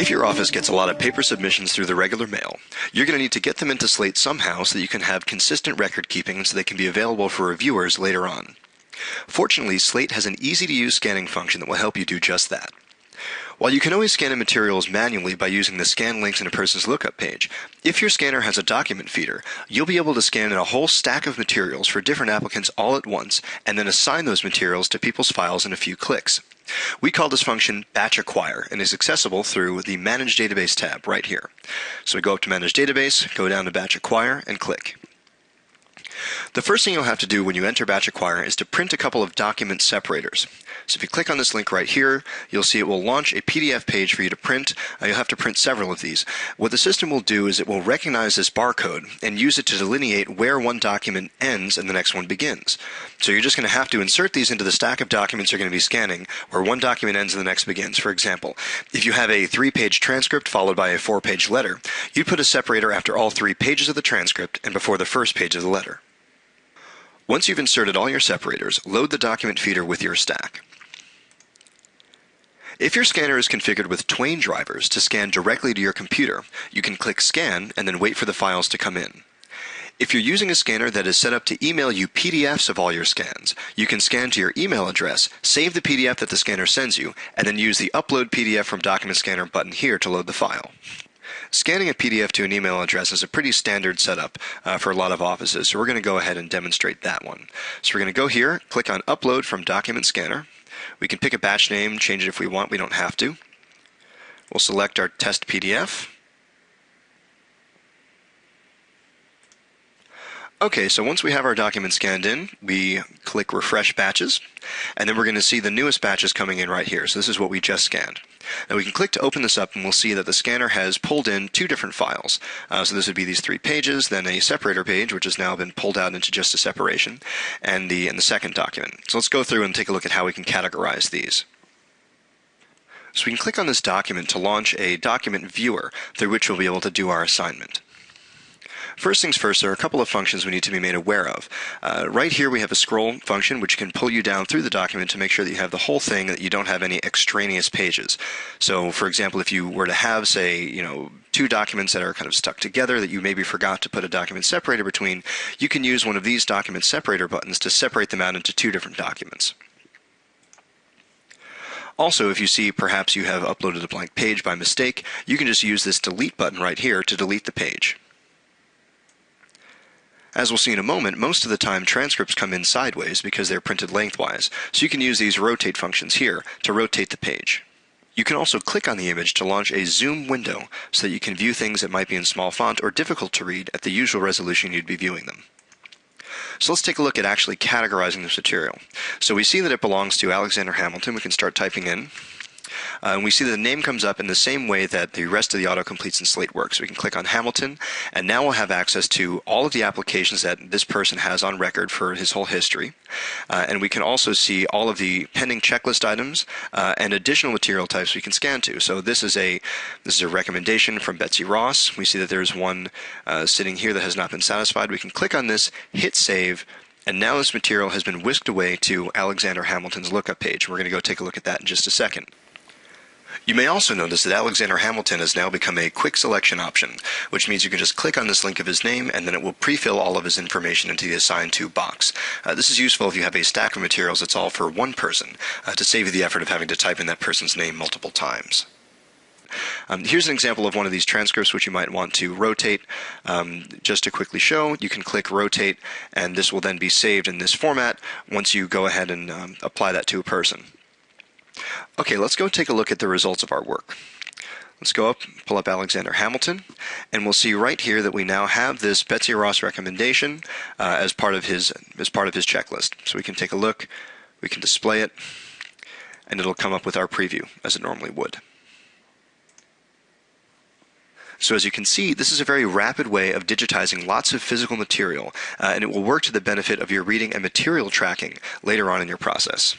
If your office gets a lot of paper submissions through the regular mail, you're going to need to get them into Slate somehow so that you can have consistent record keeping so they can be available for reviewers later on. Fortunately, Slate has an easy-to-use scanning function that will help you do just that. While you can always scan in materials manually by using the scan links in a person's lookup page, if your scanner has a document feeder, you'll be able to scan in a whole stack of materials for different applicants all at once and then assign those materials to people's files in a few clicks. We call this function Batch Acquire, and is accessible through the Manage Database tab right here. So we go up to Manage Database, go down to Batch Acquire, and click. The first thing you'll have to do when you enter Batch Acquire is to print a couple of document separators. So if you click on this link right here, you'll see it will launch a PDF page for you to print. You'll have to print several of these. What the system will do is it will recognize this barcode and use it to delineate where one document ends and the next one begins. So you're just going to have to insert these into the stack of documents you're going to be scanning, where one document ends and the next begins. For example, if you have a 3-page transcript followed by a 4-page letter, you'd put a separator after all 3 pages of the transcript and before the first page of the letter. Once you've inserted all your separators, load the document feeder with your stack. If your scanner is configured with Twain drivers to scan directly to your computer, you can click Scan and then wait for the files to come in. If you're using a scanner that is set up to email you PDFs of all your scans, you can scan to your email address, save the PDF that the scanner sends you, and then use the Upload PDF from Document Scanner button here to load the file. Scanning a PDF to an email address is a pretty standard setup for a lot of offices, so we're going to go ahead and demonstrate that one. So we're going to go here, click on Upload from Document Scanner. We can pick a batch name, change it if we want, we don't have to. We'll select our test PDF. Okay, so once we have our document scanned in, we click Refresh Batches, and then we're going to see the newest batches coming in right here. So this is what we just scanned. Now we can click to open this up, and we'll see that the scanner has pulled in 2 different files. So this would be these 3 pages, then a separator page, which has now been pulled out into just a separation, and the second document. So let's go through and take a look at how we can categorize these. So we can click on this document to launch a document viewer through which we'll be able to do our assignment. First things first, there are a couple of functions we need to be made aware of. Right here we have a scroll function which can pull you down through the document to make sure that you have the whole thing, that you don't have any extraneous pages. So for example, if you were to have, say, 2 documents that are kind of stuck together that you maybe forgot to put a document separator between, you can use one of these document separator buttons to separate them out into 2 different documents. Also, if you see perhaps you have uploaded a blank page by mistake, you can just use this delete button right here to delete the page. As we'll see in a moment, most of the time transcripts come in sideways because they're printed lengthwise, so you can use these rotate functions here to rotate the page. You can also click on the image to launch a zoom window so that you can view things that might be in small font or difficult to read at the usual resolution you'd be viewing them. So let's take a look at actually categorizing this material. So we see that it belongs to Alexander Hamilton. We can start typing in. And we see that the name comes up in the same way that the rest of the autocompletes in Slate works. We can click on Hamilton, and now we'll have access to all of the applications that this person has on record for his whole history. And we can also see all of the pending checklist items and additional material types we can scan to. So this is a recommendation from Betsy Ross. We see that there's one sitting here that has not been satisfied. We can click on this, hit save, and now this material has been whisked away to Alexander Hamilton's lookup page. We're going to go take a look at that in just a second. You may also notice that Alexander Hamilton has now become a quick selection option, which means you can just click on this link of his name and then it will pre-fill all of his information into the Assign To box. This is useful if you have a stack of materials that's all for one person, to save you the effort of having to type in that person's name multiple times. Here's an example of one of these transcripts which you might want to rotate. Just to quickly show, you can click Rotate, and this will then be saved in this format once you go ahead and apply that to a person. Okay, let's go take a look at the results of our work. Let's go up, pull up Alexander Hamilton, and we'll see right here that we now have this Betsy Ross recommendation as part of his checklist. So we can take a look, we can display it, and it'll come up with our preview as it normally would. So as you can see, this is a very rapid way of digitizing lots of physical material, and it will work to the benefit of your reading and material tracking later on in your process.